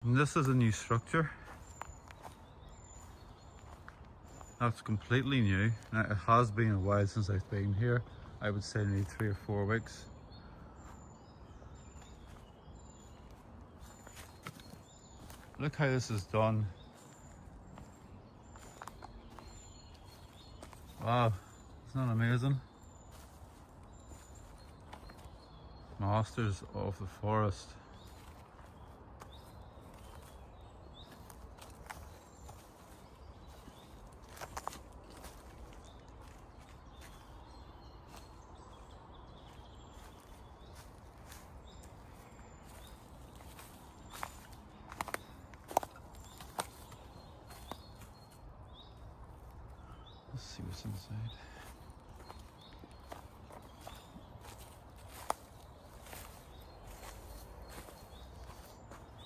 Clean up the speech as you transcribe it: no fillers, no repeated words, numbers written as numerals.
And this is a new structure. That's completely new. Now, it has been a while since I've been here. I would say maybe 3 or 4 weeks. Look how this is done. Wow, isn't that amazing? Masters of the forest. Let's see what's inside.